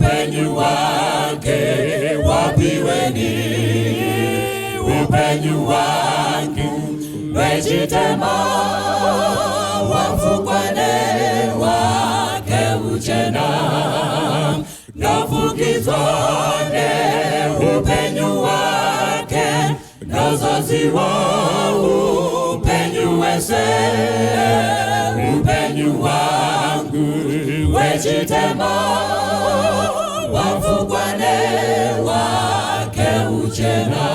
upenyu wake wapiweni, upenyu wake wejitema, wafukwane wake uchena, nafukizwane upenyu wake, nozoziwa upenyu wese, upenyu wangu wejitema, wafukwane wake uchena,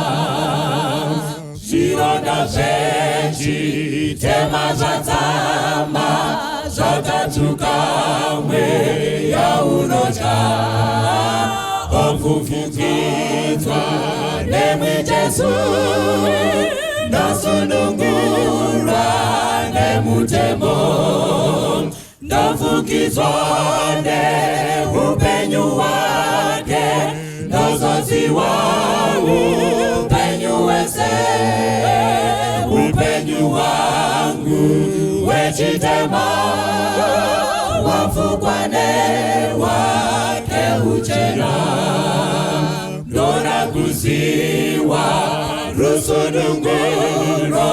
shironda zenji tema zatama, zotatukamwe ya unoja, omfufukizwa nemwi Jesu, nasunungurwa nemutemo, nafukizwane upenyu wake, nozoziwa upenyu wese, upenyu wangu wejitema, wafukwane wake uchena, dora kuziwa rusununguro,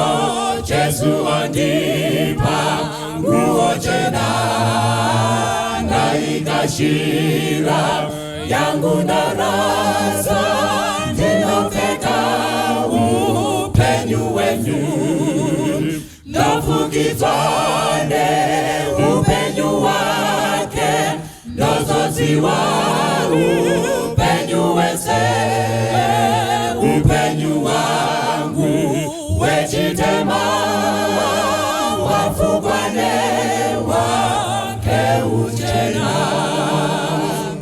Jesu andipa nguojena, naikashira yangu narasa, ndinopeka upenyu wenyu, nafukizwane upenyu wake, nozoziwa upenyu wese, upenyu wangu wejitema, wafukwane wake uchena,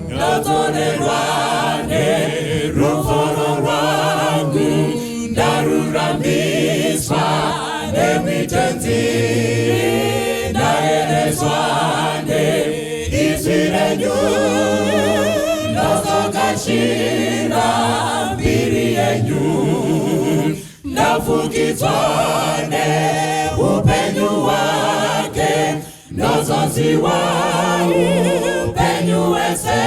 notonerwane ruforo rwangu, ndaruramiswa nemitenzi, naerezwane izirenyu, nozokashira mbiri yenyu, nafukizwane upenyu wake, nozoziwa upenyu wese,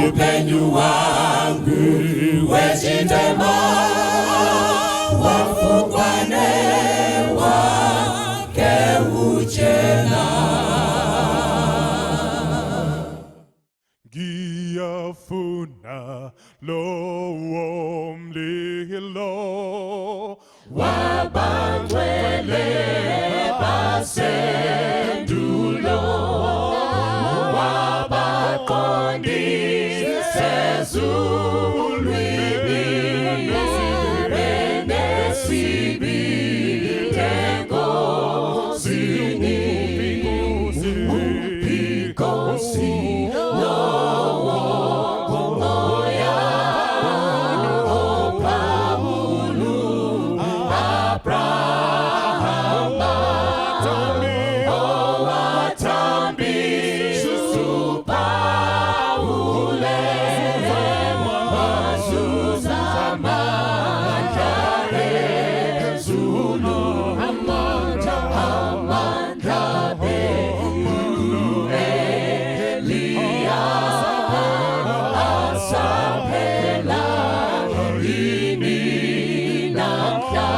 upenyu wangu wejitema, wafukwane wake uchena. Giyafuna lowo mlilo, wabangwele basendulo, wabakondise zulwini, benesibi tengo sini, upikosi lowo moya, opamulu Abrahama, owatambi supaule, mazuzama kare zulu, amandabe Elia, asapela ini nakya,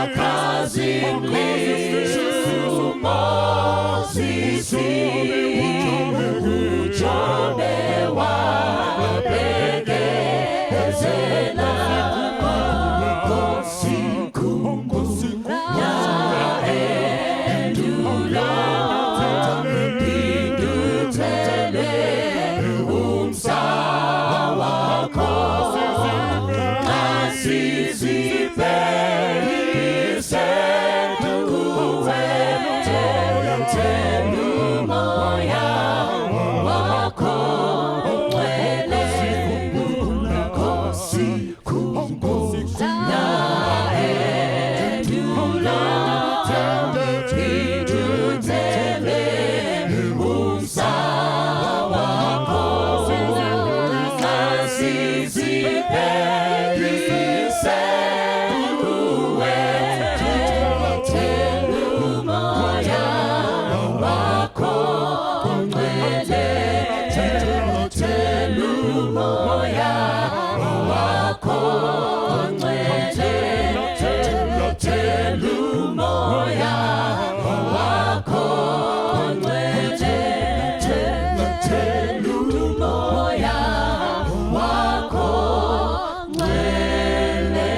akazimli sumosisi, ujone wapegezela, kosikungu yaendula, pidutele umsawako, asizipelise tuwe telu moya wako mwele, kosikungu yaendula, pidutele umsawako, asizipelise tuwe telu moya wako mwele. telu moya wako mwele.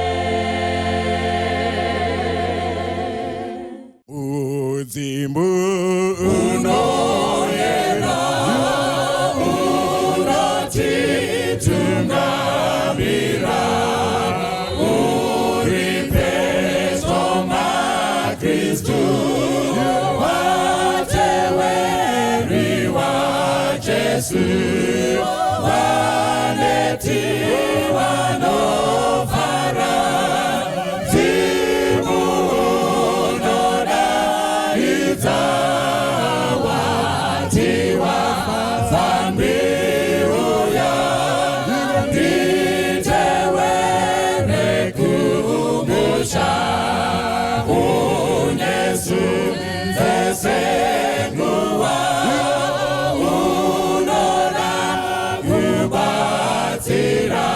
Uzimbu unoyera unoti tungamira uripesto makristu wateweriwa Jesu waneti wanovara zimunoda izawatiwa zambiuya nditewere kumusha unyesu zesenguwa unona kubatsira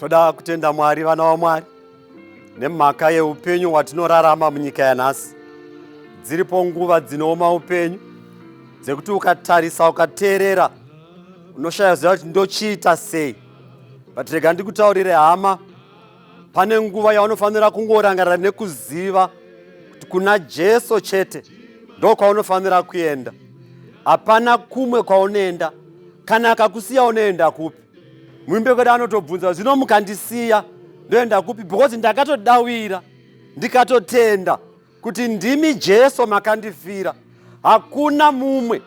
Toda kutenda Mwari, vana vaMwari, nemhaka yeupenyu hwatinorarama munyika yanhasi. Dziripo nguva dzinooma upenyu dzekuti ukatarisa ukateerera unoshaya ziva kuti ndochiita sei. But rega ndikutaurire hama, pane nguva yaunofanira kungorangarira nekuziva kuti kuna Jesu chete ndo kwaunofanira kuenda. Hapana kumwe kwaunoenda. Kana akakusiya unoenda kupi? Muimbe kwedu anotobvunza, zvino mukandisiya ndoenda kupi? Because ndakatodawira ndikatotenda kuti ndimi Jesu makandifira, hakuna mumwe.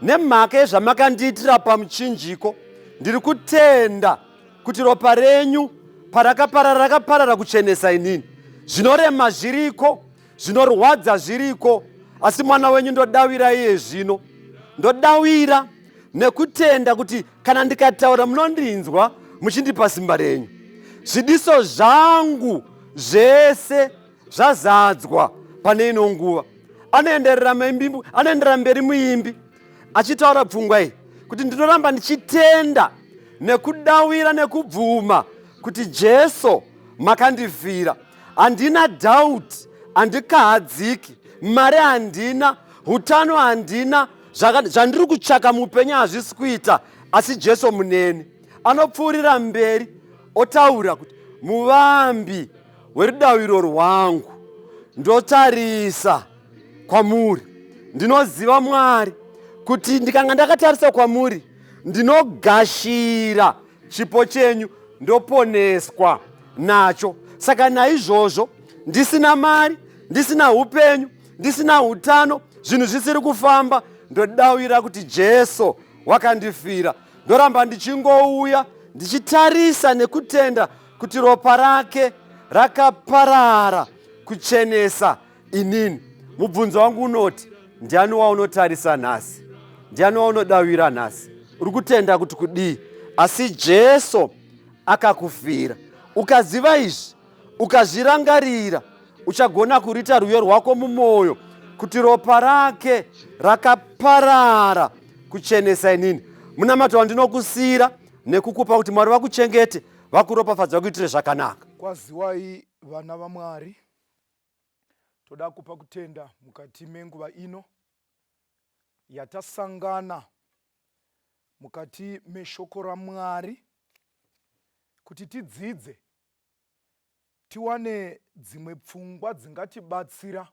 Nemhaka yezvamakandiitira pamuchinjiko, ndiri kutenda kuti ropa renyu parakaparara rakaparara kuchenesa inini. Zvinorema zviriko, zvinorwadza zviriko, asi mwana wenyu ndodawira iye zvino. Ndodawira nekutenda kuti kana ndikataura munondinzwa muchindipa simba renyu. Zvidiso zvangu zvese zvazadzwa pane ino nguva. Anoenderera mberi muimbi achitaura pfungwa iyi kuti ndinoramba ndichitenda nekudawira nekubvuma kuti Jesu makandifira. Handina doubt, handikahadziki, mari handina, hutano handina, zvandiri kutsvaka mupenyu hazvisi kuita, asi Jesu muneni. Anopfuurira mberi otaura kuti muvambi werudaviro rwangu, ndotarisa kwamuri. Ndinoziva Mwari kuti ndikanga ndakatarisa kwamuri ndinogashira chipo chenyu, ndoponeswa nacho. Saka naizvozvo, ndisina mari, ndisina upenyu, ndisina hutano, zvinhu zvisiri kufamba, ndodawira kuti Jesu wakandifira. Ndoramba ndichingouya ndichitarisa nekutenda kuti ropa rake rakaparara kuchenesa inini. Mubvunzo wangu unoti, ndiani waunotarisa nhasi? Ndiani waunodawira nhasi? Uri kutenda kuti kudii? Asi Jesu akakufira. Ukaziva izvi, ukazvirangarira, uchagona kurita rwiyo rwako mumwoyo kuti ropa rake rakaparara kuchenesa inini. Munamato wandinokusiyira nekukupa kuti Mwari vakuchengete, vakuropafadza, vakuitire zvakanaka. Kwaziwai vana vaMwari, toda kupa kutenda mukati menguva ino yatasangana mukati meshoko raMwari kuti tidzidze, tiwane dzimwe pfungwa dzingatibatsira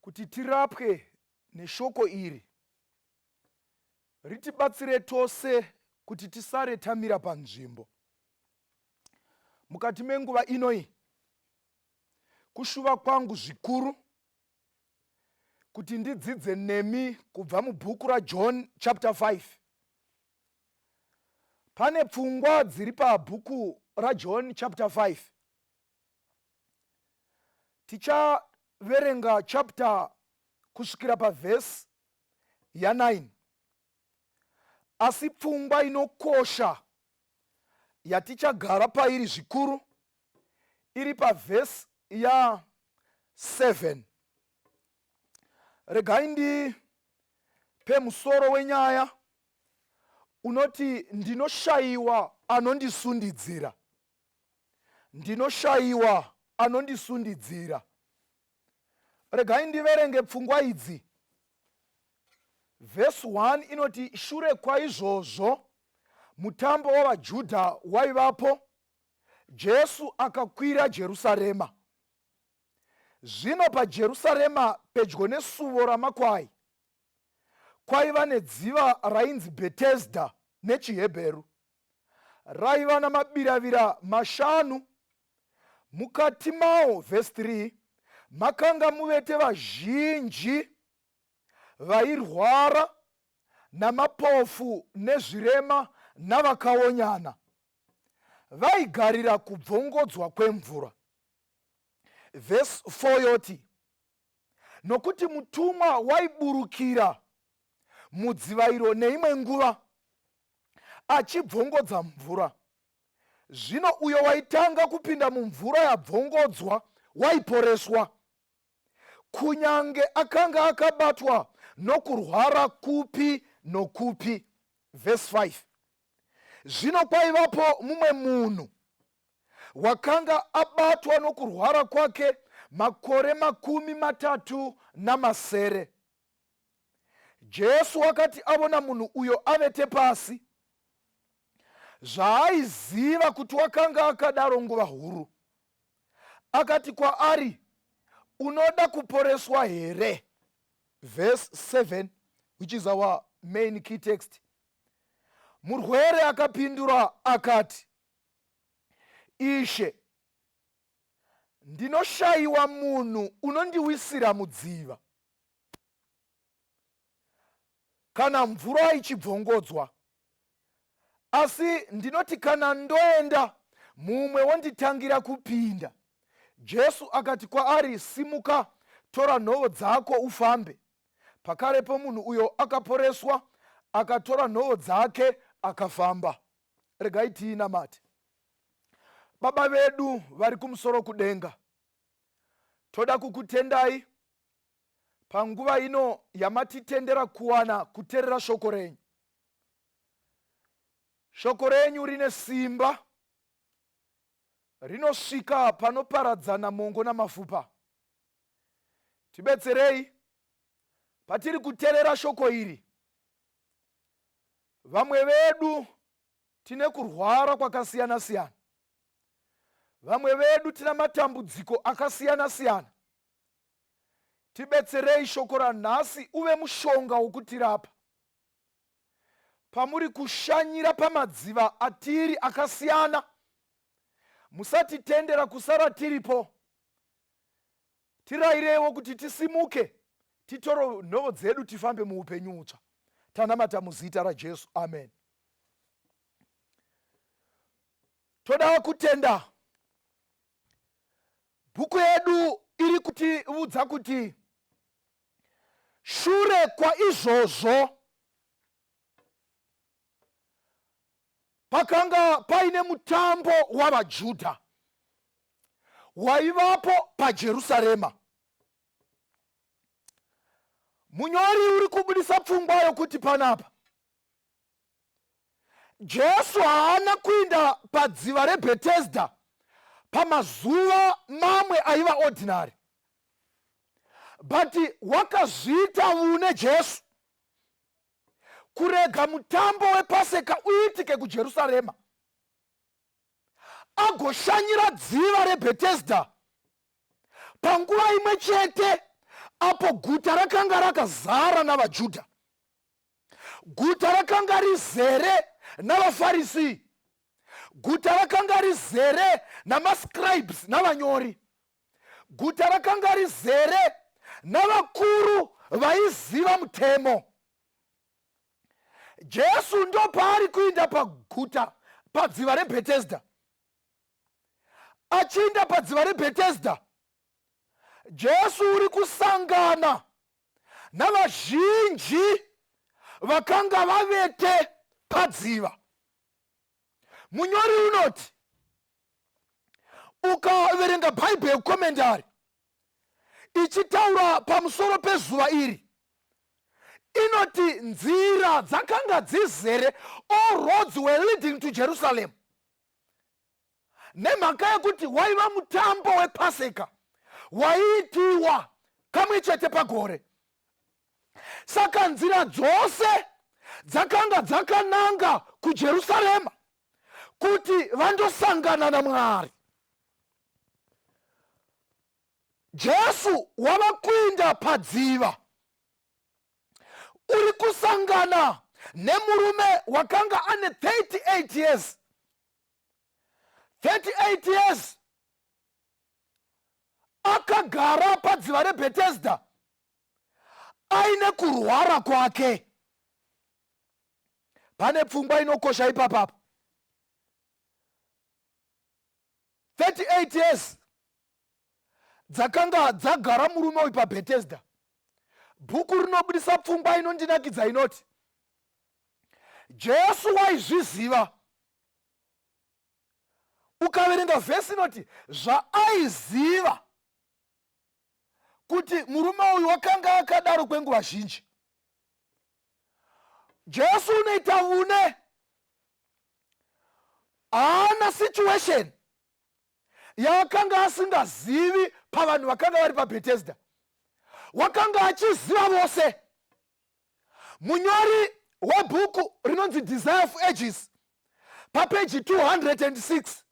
kuti tirapwe neshoko iri, ritibatsire tose kuti tisare tamira panzvimbo. Mukati menguva inoi, kushuva kwangu zvikuru kuti ndidzidze nemi kubva mubhuku raJohn chapter 5. Pane pfungwa dziri pabhuku raJohn chapter 5. Tichaverenga chapter kusvikira pavhesi ya9. Asi pfungwa inokosha yatichagara pairi zvikuru iri pavhesi ya7. Regai ndipe musoro wenyaya unoti, ndinoshayiwa anondisundidzira. Ndinoshayiwa anondisundidzira. Regai ndiverenge pfungwa idzi. Vhesi 1 inoti, shure kwaizvozvo mutambo wavaJudha waivapo, Jesu akakwira Jerusarema. Zvino paJerusarema, pedyo nesuvo ramakwai, kwaiva nedziva rainzi Bethesda nechiHebheru. Raiva namabiravira 5. Mukati mawo, vhesi 3, makanga muvete vazhinji vairwara namapofu nezvirema navakaonyana, vaigarira kubvongodzwa kwemvura. Vhesi 4 yoti, nokuti mutumwa waiburukira mudziva iro neimwe nguva achibvongodza mvura. Zvino uyo waitanga kupinda mumvura yabvongodzwa waiporeswa, kunyange akanga akabatwa nokurwara kupi nokupi. Vhesi 5, Zvino kwaivapo mumwe munhu wakanga abatwa nokurwara kwake makore 30. Jesu akati abona munhu uyo avete pasi, zvaaiziva kuti wakanga akadaro nguva huru, akati kwaari, unoda kuporeswa here? Verse 7, which is our main key text. Murwere akapindura akati, Ishe, ndinoshayiwa munhu unondiwisira mudziva. Kana mvura ichibvongodzwa, asi ndinoti kana ndoenda, mumwe wonditangira kupinda. Jesu akati kwaari, simuka, tora nhoo dzako ufambe. Pakarepo munhu uyo akaporeswa, akatora nhoo dzake akafamba. Regai tiinamate. Baba vedu vari kumusoro kudenga, toda kukutendai panguva ino yamatitendera kuwana kuteerera shoko renyu. Shoko renyu rine simba, rinosvika panoparadzana mongo namafupa. Tibetserei patiri kuteerera shoko iri. Vamwe vedu tine kurwara kwakasiyana siyana. Vamwe vedu tina matambudziko akasiyana siyana. Tibetserei shoko ranhasi uve mushonga wokutirapa. Pamuri kushanyira pamadziva atiri akasiyana, musatitendera kusara tiripo. Tirayirewo kuti tisimuke, titoro nhoo dzedu tifambe muupenyu utsva. Tanamata muzita raJesu, amen. Toda kutenda. Bhuku yedu iri kutiudza kuti shure kwa izvozvo pakanga paine mutambo wavaJudha waivapo paJerusarema. Munyori uri kubudisa pfungwa yokuti panapa Jesu haana kuinda padziva reBhetesda pamazuva mamwe aiva ordinary, but wakazviita une Jesu kurega mutambo wePaseka uitike kuJerusarema, agoshanyira dziva reBhetesda panguva imwe chete apo guta rakanga rakazara navaJudha, guta rakanga rizere navaFarisi, guta rakanga rizere namascribes navanyori, guta rakanga rizere navakuru vaiziva mutemo. Jesu ndo paari kuinda paguta padziva reBhetesda. Achinda padziva reBhetesda, Jesu uri kusangana navazhinji vakanga vavete padziva. Munyori unoti, ukaverenga Bible commentary ichitaura pamusoro pezuva iri, inoti nzira dzakanga dzizere, all roads were leading to Jerusalem. Nemhaka yekuti waiva mutambo wePaseka waiitiwa kamwe chete pagore. Saka nzira dzose dzakanga dzakananga kuJerusarema kuti vandosangana naMwari. Jesu wava kuinda padziva, uri kusangana nemurume wakanga ane 38 years. 38 years akagara padziva reBhetesda aine kurwara kwake. Pane pfungwa inokosha ipapapo. 38 years dzakanga dzagara murume uyu paBhetesda. Bhuku rinobudisa pfungwa inondinakidza inoti Jesu waizviziva. Ukaverenga vhesi inoti zvaaiziva kuti murume uyu wakanga akadaro kwenguva zhinji. Jesu unoita une haana situation yaakanga asingazivi pavanhu vakanga vari paBethesda. Wakanga achiziva vose. Munyori webhuku rinonzi Desire of Ages papeji 206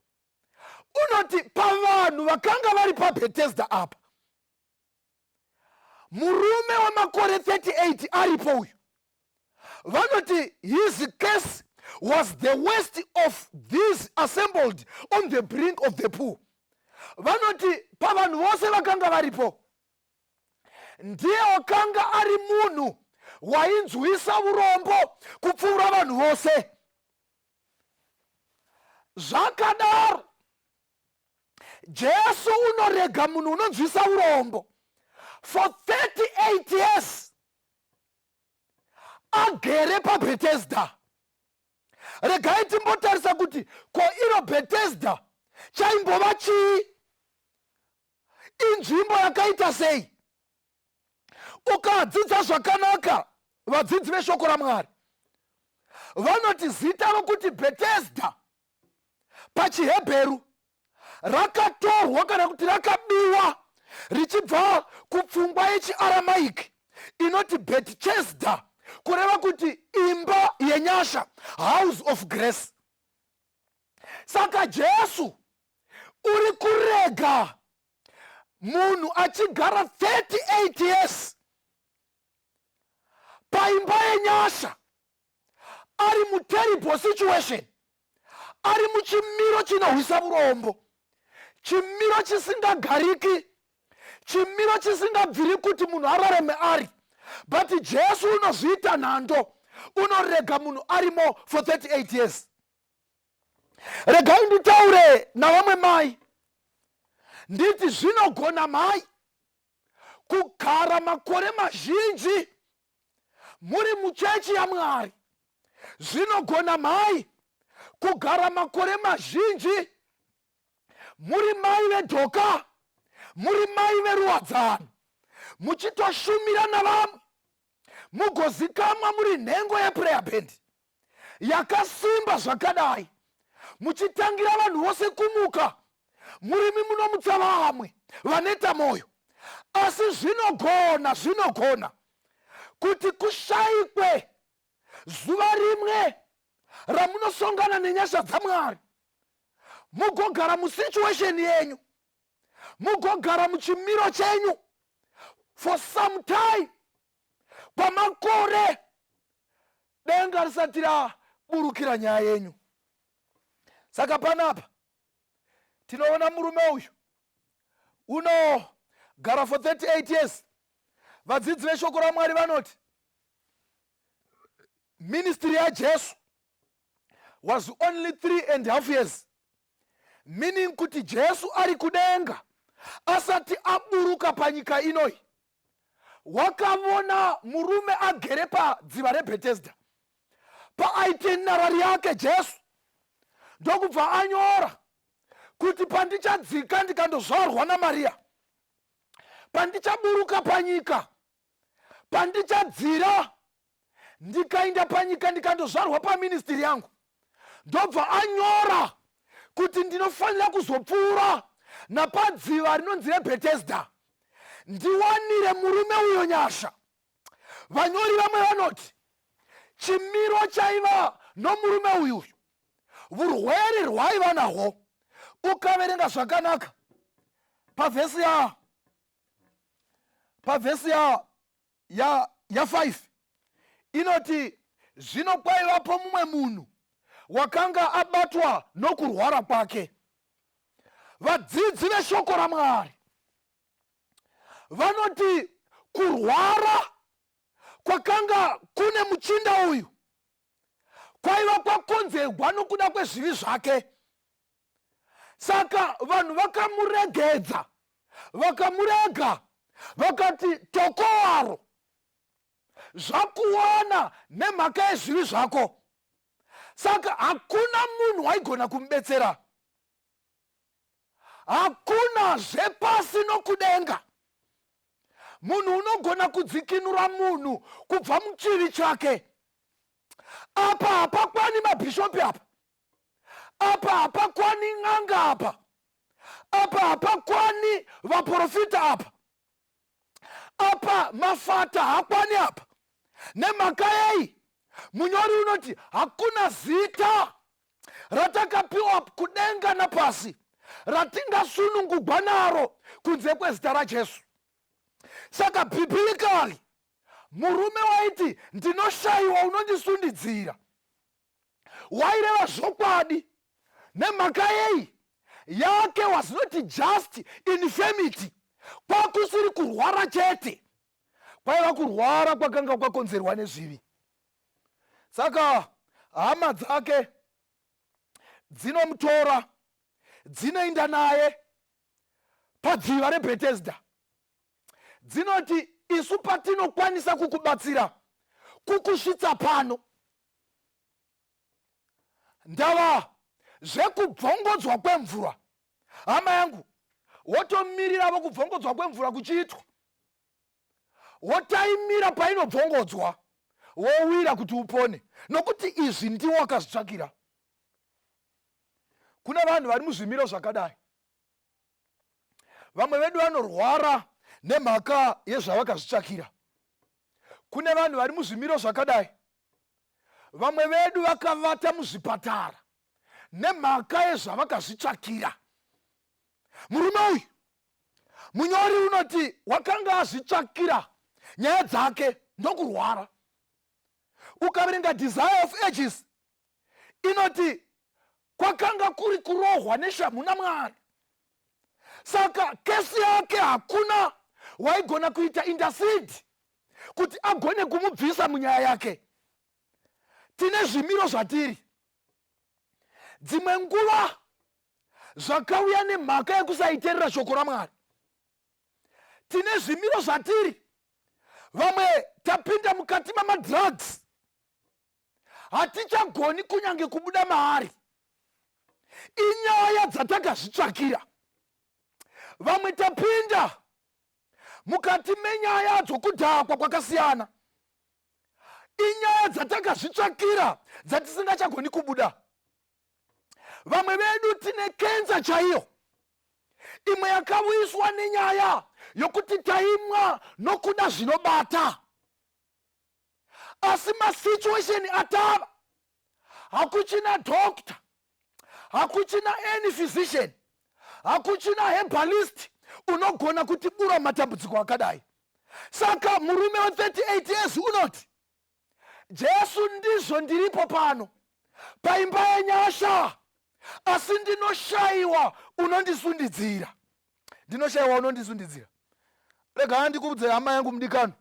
unoti pavanhu vakanga vari paBethesda apa, murume wamakore 38 aripo uyu, vanoti his case was the worst of these assembled on the brink of the pool. Vanoti pavanhu vose vakanga varipo, ndiye wakanga ari munhu wainzwisa urombo kupfuura vanhu vose. Zvakadaro Jesu unorega munhu unonzwisa urombo for 38 years agere paBethesda. Regai timbotarisa kuti ko iro Bethesda chaimbova chii, inzvimbo yakaita sei. Ukadzidza zvakanaka vadzidzi veshoko raMwari vanoti zita rokuti Bethesda pachiHebheru rakatorwa kana kuti rakabiwa richibva kupfungwa yechiAramaiki inoti Bethesda, kureva kuti imba yenyasha, house of grace. Saka Jesu uri kurega munhu achigara 38 years paimba yenyasha, ari muterrible situation, ari muchimiro chinohwisa urombo, chimiro chisingagariki, chimiro chisingabviri kuti munhu ararame ari. But Jesu unozviita nhando, unorega munhu arimo for 38 years. Regai nditaure navamwe mai nditi zvinogona mai kugara makore mazhinji muri muchechi yaMwari. Zvinogona mai kugara makore mazhinji muri mai vedhoka, muri mai veruwadzano, muchitoshumira navamwe, mugozikamwa muri nhengo yeprayer band yakasimba zvakadai, muchitangira vanhu vose kumuka, murimi munomutsa vamwe vaneta moyo. Asi zvinogona kuti kushayikwe zuva rimwe ramunosongana nenyasha dzaMwari, mugogara musituation yenyu, mugogara muchimiro chenyu for some time, kwamakore denga risati raburukira nyaya yenyu. Saka panapa tinoona murume uyu unogara for 38 years. Vadzidzi veshoko raMwari vanoti ministry yaJesu was only 3.5 years, meaning kuti Jesu ari kudenga asati aburuka panyika inoi. Wakavona murume agere padziva reBethesda, paitinerary yake Jesu ndokubva anyora kuti pandichadzika ndikandozvarwa naMaria, pandichaburuka panyika, pandichadzira ndikaenda panyika ndikandozvarwa paministry yangu, ndobva anyora kuti ndinofanira kuzopfuura napadziva rinonzi reBethesda ndiwanire murume uyo nyasha. Vanyori vamwe vanoti chimiro chaiva nomurume uyu, urwere rwaiva nahwo. Ukaverenga zvakanaka pavhesi ya 5 inoti zvino kwaivapo mumwe munhu wakanga abatwa nokurwara kwake. Vadzidzi veshoko raMwari vanoti kurwara kwakanga kune muchinda uyu kwaiva kwakonzerwa nokuda kwezvivi zvake. Saka vanhu vakamuregedza, vakamurega, vakati tokowaro zvakuwana nemhaka yezvivi zvako. Saka hakuna munhu waigona kumubetsera, hakuna zvepasi nokudenga munhu unogona kudzikinura munhu kubva muchivi chake. Apa hapakwani mabhishopi apa, apa hapakwani n'anga apa hapakwani vaprofita apa mafata hakwani apa. Nemhaka yei munyori unoti hakuna zita ratakapiwa kudenga napasi ratingasunungugwa naro kunze kwezita raJesu. Saka biblically murume waiti ndinoshayiwa unondisundidzira waireva zvokwadi. Nemhaka yei yake was not just infirmity, kwakusiri kurwara chete, kwaiva kurwara kwakanga kwakonzerwa nezvivi. Saka hama dzake dzinomutora dzinoenda naye padziva reBhetesda, dzinoti isu patinokwanisa kukubatsira kukusvitsa pano ndava zvekubvongodzwa kwemvura. Hama yangu, wotomirira vokubvongodzwa kwemvura kuchiitwa, wotaimira painobvongodzwa wowira kuti upone, nokuti izvi ndiwo wakazvitsvakira. Kuna vanhu vari muzvimiro zvakadai. Vamwe vedu vanorwara nemhaka yezvavakazvitsvakira. Kune vanhu vari muzvimiro zvakadai. Vamwe vedu vakavata muzvipatara nemhaka yezvavakazvitsvakira. Murume uyu munyori unoti wakanga azvitsvakira nyaya dzake ndokurwara. Ukaverenga Desire of Ages inoti kwakanga kuri kurohwa neshamu naMwari. Saka kesi yake hakuna waigona kuita intercede kuti agone kumubvisa munyaya yake. Tine zvimiro zvatiri. Dzimwe nguva zvakauya nemhaka yekusaiteerera shoko raMwari. Tine zvimiro zvatiri. Vamwe tapinda mukati mamadrugs, hatichagoni kunyange kubuda maari. Inyaya dzatakazvitsvakira. Vamwe tapinda mukati menyaya dzokudhakwa kwakasiyana. Inyaya dzatakazvitsvakira dzatisingachagoni kubuda. Vamwe vedu tine kenza chaiyo, imwe yakawiswa nenyaya yokuti taimwa nokuda zvinobata. Asi masituation atava, hakuchina doctor, hakuchina any physician, hakuchina herbalist unogona kutibura matambudziko akadai. Saka murume we38 years unoti Jesu ndizvo ndiripo pano paimba yenyasha, asi ndinoshayiwa unondisundidzira. Ndinoshayiwa unondisundidzira. Rega ndikubudze hama yangu mudikano,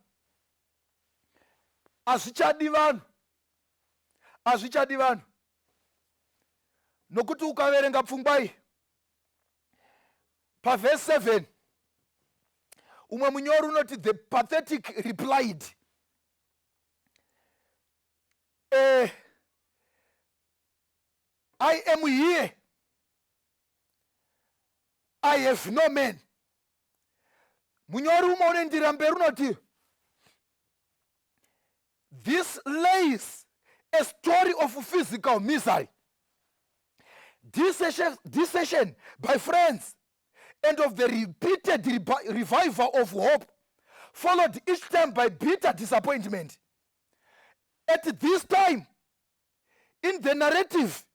hazvichadi vanhu, nokuti ukaverenga pfungwa iyi pavhesi 7 umwe munyori unoti the pathetic replied, I am here, I have no man. Munyori umwe unendira mberi unoti this lays a story of physical misery, desertion by friends, and of the repeated revival of hope, followed each time by bitter disappointment. At this time, in the narrative,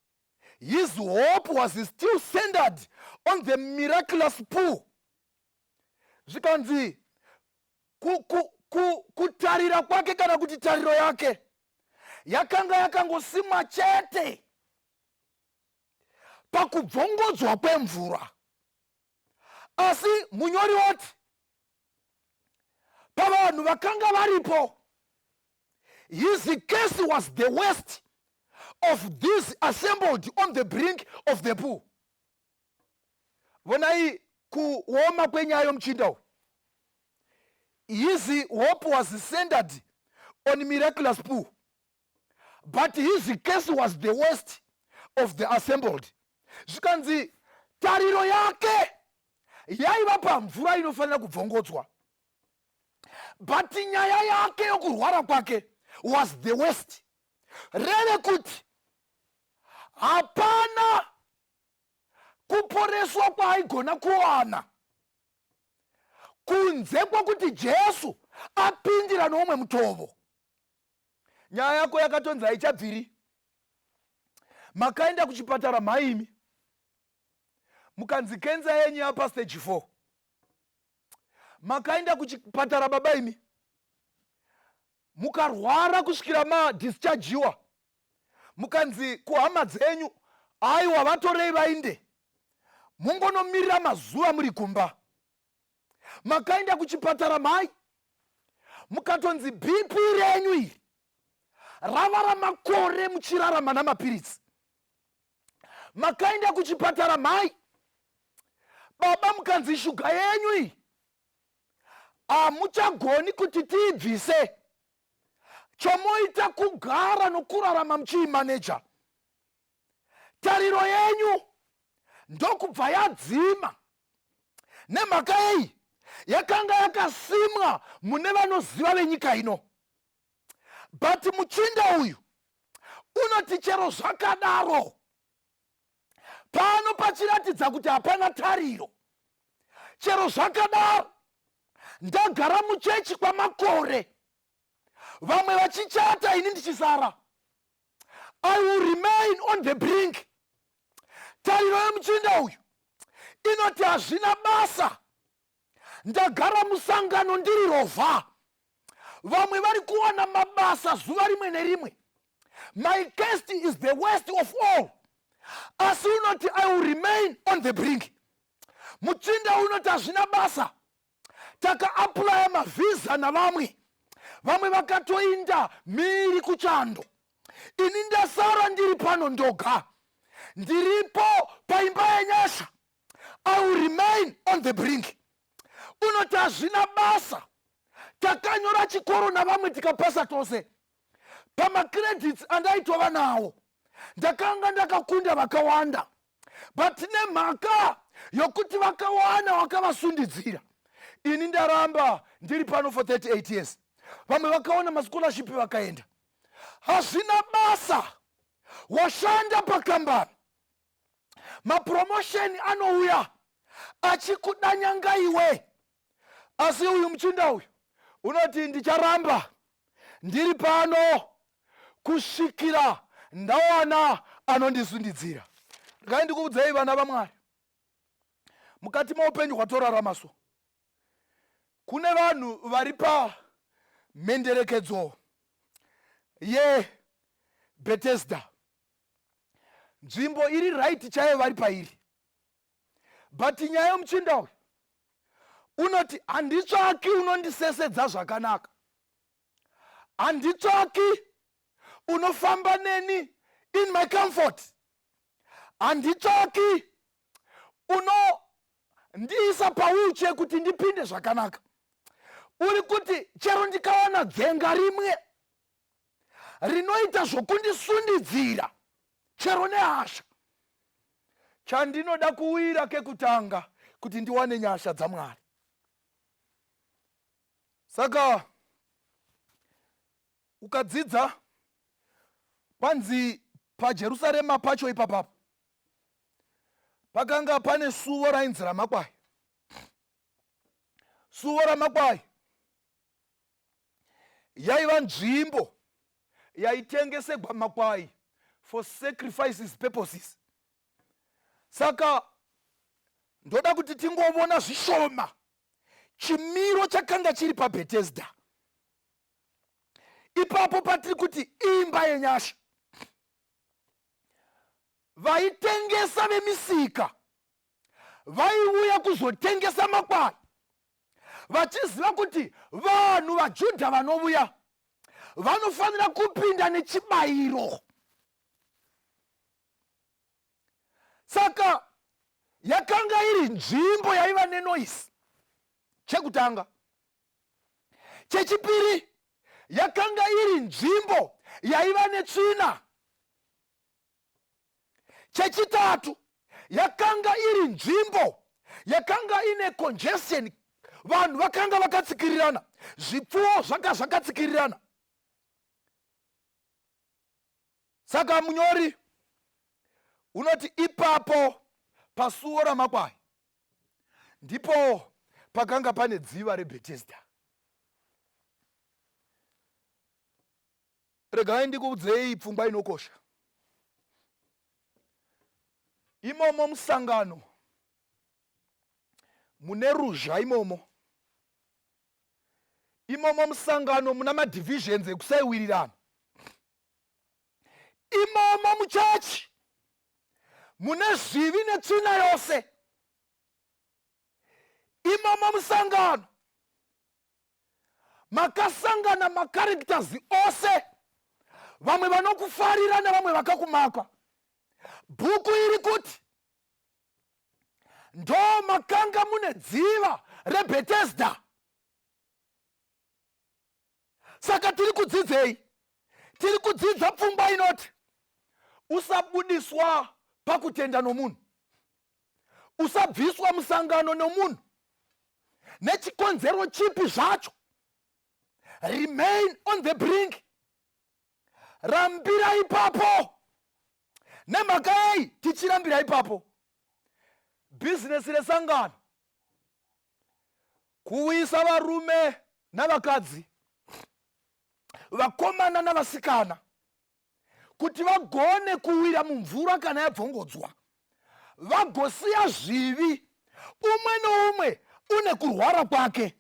his hope was still centered on the miraculous pool. Zvikanzi kutarira kwake kana kuti tariro yake yakanga yakangosimwa chete pakubvongodzwa kwemvura. Asi munyori woti pavanhu vakanga varipo, his case was the worst of these assembled on the brink of the pool. Vonai kuoma kwenyaya yomuchinda. His hope was centered on miraculous pool, but his case was the worst of the assembled. Zvikanzi tariro yake yaiva pamvura inofanira kubvongodzwa, but nyaya yake yokurwara kwake was the worst. Reve kuti hapana kuporeswa kwaaigona kuwana kunze kwokuti Jesu apindira nomwe mutovo. Nyaya yako yakatonzi haichabviri. Makaenda kuchipatara maimi, mukanzi kenza yenyu yapa stage 4. Makaenda kuchipatara baba imi, mukarwara kusvikira madischargiwa, mukanzi kuhama dzenyu aiwa vatorei vainde, mungonomirira mazuva muri kumba. Makaenda kuchipatara mai, mukatonzi BP renyu iri rava ramakore muchirarama namapiritsi. Makaenda kuchipatara mai, baba mukanzi shuga yenyu iyi hamuchagoni kuti tiibvise, chomoita kugara nokurarama muchiimaneja. Tariro yenyu ndokubva yadzima. Nemhaka yeyi yakanga yakasimwa mune vanoziva venyika ino. But muchinda uyu unoti chero zvakadaro pano pachiratidza kuti hapana tariro. Chero zvakadaro ndagara muchechi kwamakore, vamwe vachichata ini ndichisara. I will remain on the brink. Tariro yemuchinda uyu inoti hazvina basa, ndagara musangano ndiri rovha. Vamwe vari kuwana mabasa zuva rimwe nerimwe. My caste is the worst of all. Asi unoti I will remain on the brink. Muchinda unoti hazvina basa, taka apply mavisa navamwe, vamwe vakatoinda miri kuchando. Ini ndasara ndiri pano ndoga, ndiripo paimba yenyasha. I will remain on the brink. Unoti hazvina basa, takanyora chikoro navamwe tikapasa tose. Pamacredits andaitova nawo ndakanga ndakakunda vakawanda, but nemhaka yokuti vakawana wakavasundidzira, ini ndaramba ndiri pano for 38 years. Vamwe vakaona mascholarship vakaenda. Hazvina basa, washanda pakambani, mapromotion anouya achikudanyanga iwe. Asi uyu muchinda uyu unoti ndicharamba ndiri pano kusvikira ndawana anondisundidzira. Ndikudzayi vana vaMwari, mukati maupenyu hwatorarama so, kune vanhu vari pamhenderekedzo yeBethesda, nzvimbo iri right chaiyo vari pairi. But nyaya yomuchinda uyu unoti handitsvaki unondisesedza zvakanaka, handitsvaki unofamba neni in my comfort, handitsvaki unondiisa pawheelchair kuti ndipinde zvakanaka. Uri kuti chero ndikawana dzenga rimwe rinoita zvokundisundidzira chero nehasha, chandinoda kuwira kekutanga kuti ndiwane nyasha dzaMwari. Saka ukadzidza panzi paJerusarema pacho ipapapo pakanga pane suo rainzi ramakwai. Suo ramakwai yaiva nzvimbo yaitengesegwa makwai for sacrifices purposes. Saka ndoda kuti tingovona zvishoma chimiro chakanga chiri paBethesda. Ipapo patiri kuti imba yenyasha, vaitengesa vemisika vaiuya kuzotengesa makwai, vachiziva kuti vanhu vaJudha vanouya vanofanira kupinda nechibayiro. Saka yakanga iri nzvimbo yaiva nenoisi, chekutanga. Chechipiri, yakanga iri nzvimbo yaiva netsvina. Chechitatu, yakanga iri nzvimbo yakanga ine congestion, vanhu vakanga vakatsikirirana, zvipfuwo zvanga zvakatsikirirana. Saka munyori unoti ipapo pasuo ramakwai ndipo pakanga pane dziva reBhetesda. Regai ndikuudzei pfungwa inokosha. Imomo musangano mune ruzha, imomo musangano muna madivisions ekusaiwirirana. Imomo muchachi mune zvivi netsvina yose. Imomo musangano makasangana macharacters ose, vamwe vanokufarira nevamwe vakakumaka. Bhuku iri kuti ndo makanga mune dziva reBhetesda. Saka tiri kudzidzei? Tiri kudzidza pfungwa inoti usabudiswa pakutenda nomunhu, usabviswa musangano nomunhu nechikonzero chipi zvacho. Remain on the brink. Rambira ipapo. Nemhaka yei tichirambira ipapo? Bhizinesi resangano kuuyisa varume navakadzi, vakomana navasikana kuti vagone kuwira mumvura kana yabvongodzwa, vagosiya zvivi. Umwe noumwe une kurwara kwake.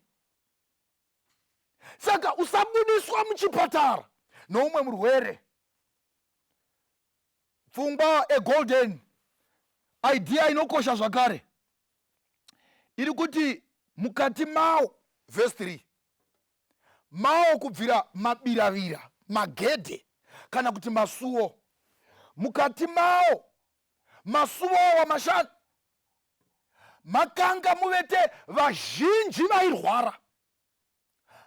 Saka usabudiswa muchipatara noumwe murwere. Pfungwa egolden idea inokosha zvakare iri kuti mukati mawo, verse 3, mawo kubvira mabiravira, magedhe kana kuti masuo, mukati mawo masuo wamashanu makanga muvete vazhinji vairwara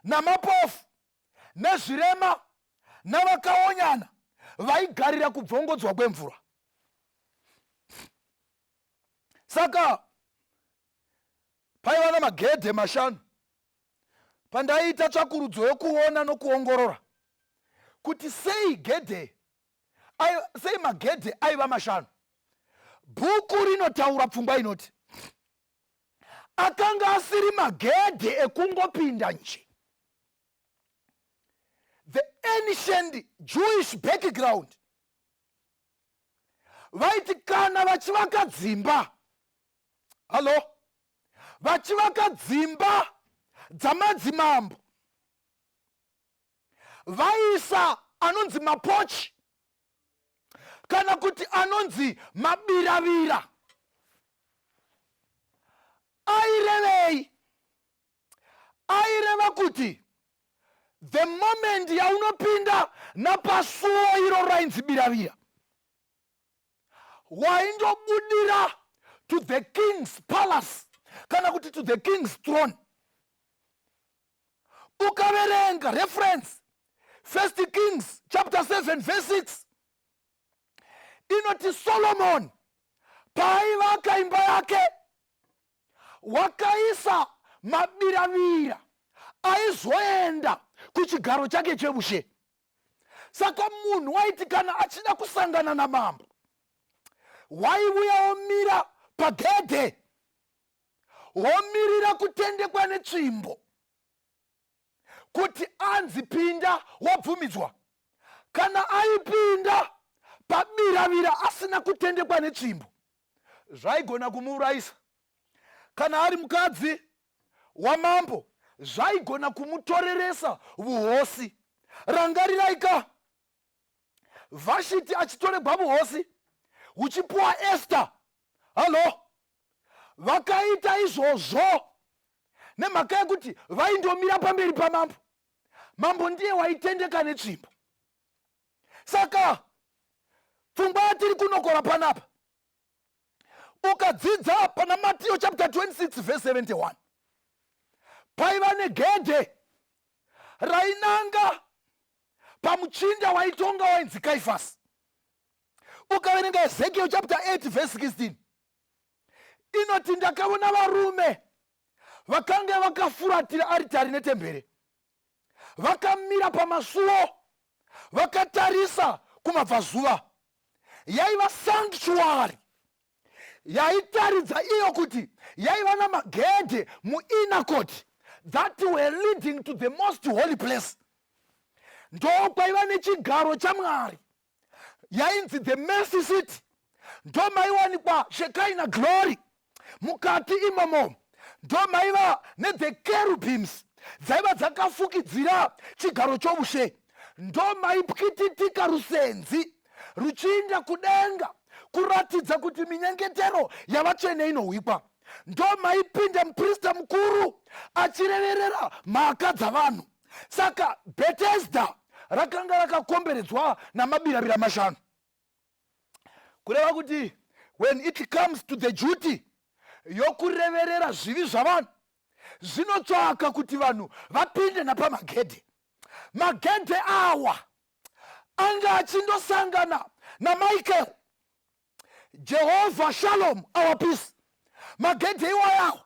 namapofu nezvirema navakaonyana vaigarira kubvongodzwa kwemvura. Saka paiva namagedhe mashanu. Pandaiita tsvakurudzo yokuona nokuongorora kuti sei magedhe aiva mashanu, bhuku rinotaura pfungwa inoti akanga asiri magedhe ekungopinda nje. The ancient Jewish background vaiti kana vachivaka dzimba, vachivaka dzimba dzamadzimambo, vaisa anonzi mapochi kana kuti anonzi mabiravira. Airevei? Aireva kuti the moment yaunopinda napasuo iro rainzi biravira, waindobudira to the king's palace kana kuti to the king's throne. Ukaverenga reference 1 Kings chapter 7 verse 6, inoti Solomon paivaka imba yake wakaisa mabiravira aizoenda kuchigaro chake cheushe. Saka munhu waiti kana achida kusangana namambo waiuya womira pagedhe, womirira kutendekwa netsvimbo kuti anzi pinda wabvumidzwa. Kana aipinda pabiravira asina kutendekwa netsvimbo, zvaigona kumuurayisa. Kana ari mukadzi wamambo, zvaigona kumutoreresa vuhosi. Rangarirai Vashiti achitoregwa vuhosi huchipuwa Esther. Vakaita izvozvo nemhaka yekuti vaindomira pamberi pamambo. Mambo ndiye waitendeka netsvimbo. Saka pfungwa yatiri kunokora panapa, ukadzidza pana Matthew chapter 26 verse 71, paiva negedhe rainanga pamuchinda waitonga wainzi Caiphas. Ukaverenga Ezekiel chapter 8 verse 16, inoti ndakaona varume vakanga vakafuratira aritari netembere, vakamira pamasuo vakatarisa kumabvazuva. yaiva sanctuary yaitaridza iyo kuti yaiva namagedhe muinner court that were leading to the most holy place. Ndokwaiva nechigaro chaMwari yainzi the mercy seat. Ndomaiwanikwa Shekinah glory. Mukati imomo ndomaiva nethe cherubims dzaiva dzakafukidzira chigaro choushe. Ndomaipwititika rusenzi ruchiinda kudenga kuratidza kuti minyengetero yavatsvene inohwikwa. Ndomaipinda muprista mukuru achireverera mhaka dzavanhu. Saka Bethesda rakanga rakakomberedzwa namabiravira mashanu. Kureva kuti when it comes to the duty yokureverera zvivi zvavanhu, zvinotsvaka kuti vanhu vapinde napamagedhe. Magedhe awa anga achindosangana naMichael, Jehovah Shalom, our peace. Magedhe iwayawo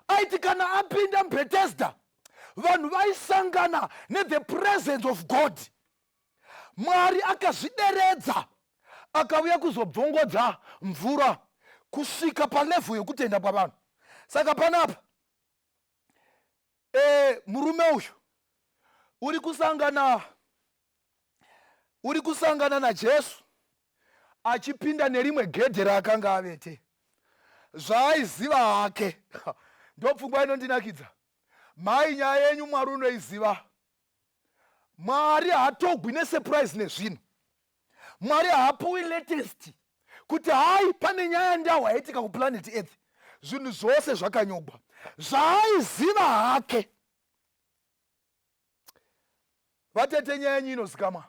aiti kana apinda muBethesda, vanhu vaisangana nethe presence of God. Mwari akazvideredza akauya kuzobvongodza mvura kusvika palevhu yokutenda kwavanhu. Saka panapa murume uyu uri kusangana naJesu achipinda nerimwe gedhe raakanga avete. Zvaaiziva hake ndopfungwa inondinakidza. Mai, nyaya yenyu Mwari unoiziva. Mwari haatogwi nesurprise nezvinhu. Mwari haapuwi latest kuti hai pane nyaya ndawa yaitika kuplanet Earth. Zvinhu zvose zvakanyogwa. Zvaaiziva hake. Vatete, nyaya yenyu inozikamwa.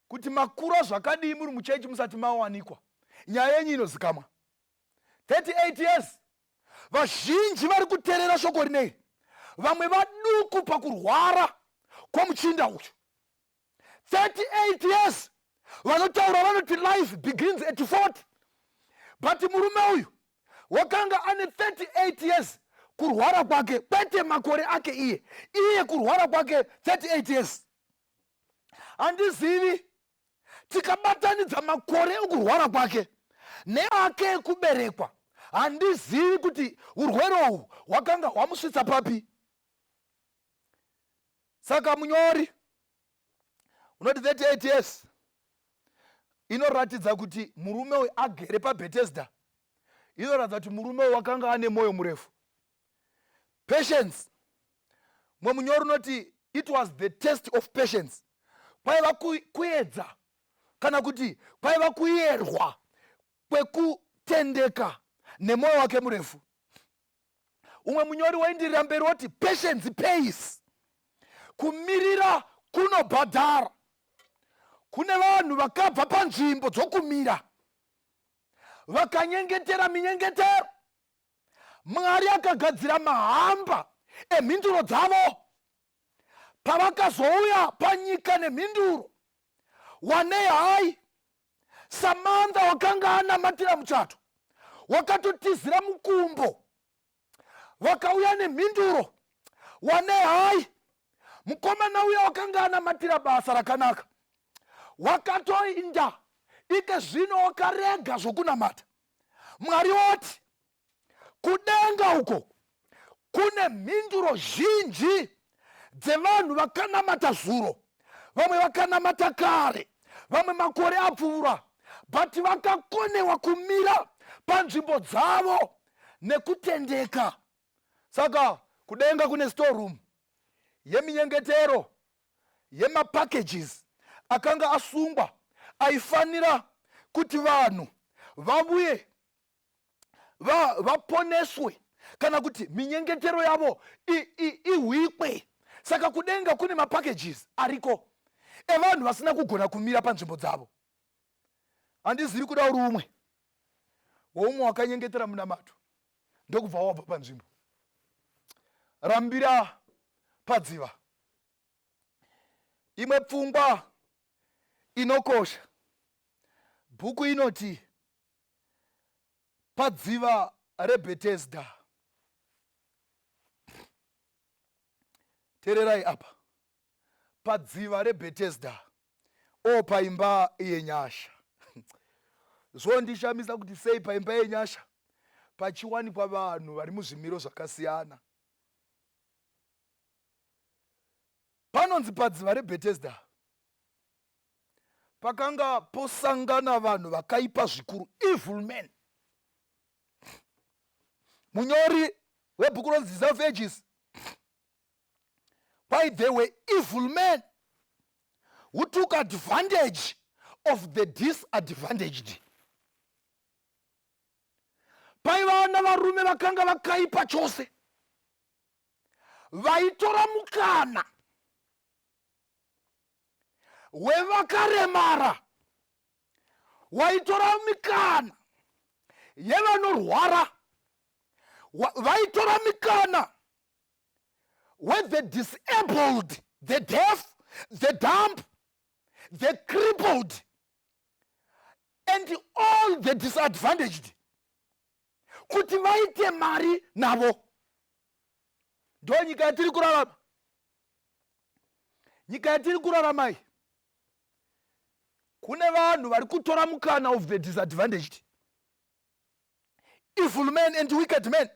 Kuti makura zvakadii muri muchechi musati mawanikwa. Nyaya yenyu inozikamwa. 38 years. Vazhinji vari kuteerera shoko rinei. Vamwe vaduku pakurwara kwomuchinda uyu. 38 years. Vanotaura vanoti life begins at 40. But murume uyu wakanga ane 38 years kurwara kwake, kwete makore ake iye kurwara kwake 38 years. Handizivi tikabatanidza makore ekurwara kwake neake ekuberekwa, handizivi kuti urwere uhu hwakanga hwamusvitsa papi. Saka munyori unoti 38 years inoratidza kuti murume uyu agere paBethesda. Inoratidza kuti murume uyu wakanga ane mwoyo murefu. Patience. Mwe munyori unoti it was the test of patience. Kwaiva kuedza kana kuti kwaiva kuyerwa kwekutendeka nemwoyo wake murefu. Umwe munyori waindirira mberi woti patience pays. Kumirira kunobhadhara. Kune vanhu vakabva panzvimbo dzokumira vakanyengetera minyengetero. Mwari akagadzira mahamba emhinduro dzavo. Pavakazouya panyika nemhinduro, wanei hai Samantha wakanga anamatira muchato wakatotizira mukumbo, vakauya nemhinduro. Wanei hai mukomana uya wakanga anamatira basa rakanaka, wakatoinda ike zvino wakarega zvokunamata. Mwari oti kudenga uko kune mhinduro zhinji dzevanhu vakanamata zuro, vamwe vakanamata kare, vamwe makore apfuura, but vakakonewa kumira panzvimbo dzavo nekutendeka. Saka kudenga kune storeroom yeminyengetero yemapackages akanga asungwa aifanira kuti vanhu vabuye vaponeswe kana kuti minyengetero yavo ihwikwe. Saka kudenga kune mapackages ariko evanhu vasina kugona kumira panzvimbo dzavo. Handizivi kuda uri umwe woumwe wakanyengetera munamato ndokubva wabva panzvimbo. Rambira padziva. Imwe pfungwa inokosha. Bhuku inoti padziva reBethesda. Tererai apa. Padziva reBethesda paimba yenyasha. Zvondishamisa kuti sei paimba yenyasha pachiwanikwa vanhu vari muzvimiro zvakasiyana. Panonzi padziva reBethesda pakanga posangana vanhu vakaipa zvikuru, evil men. Munyori webhuku ronzi of Ages, why they were evil men who took advantage of the disadvantaged. Paiva navarume vakanga vakaipa chose, vaitora mukana wevakaremara, vaitora mikana yevanorwara, vaitora mikana with the disabled, the deaf, the dumb, the crippled, and all the disadvantaged, kuti vaite mari navo. Ndo nyika yatiri kurarama. Nyika yatiri kurarama iyi kune vanhu vari kutora mukana of the disadvantaged, evil men and wicked men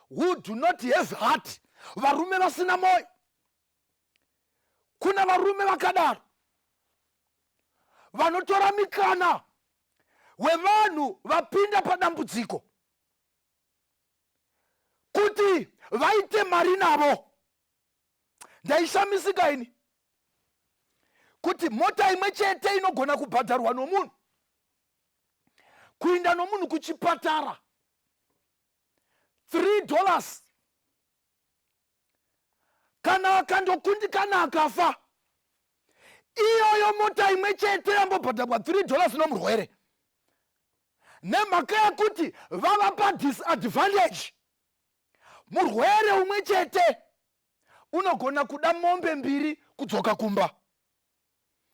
who do not have heart, varume vasina moyo. Kuna varume vakadaro vanotora mikana wevanhu vapinda padambudziko kuti vaite mari navo. Ndaishamisika ini kuti mota imwe chete inogona kubhadharwa nomunhu kuinda nomunhu kuchipatara $3 kana akandokundikana akafa. Iyoyo mota imwe chete yambobhadharwa $3 nomurwere, nemhaka yekuti vavapa disadvantage. Murwere umwe chete unogona kuda mombe mbiri kudzoka kumba.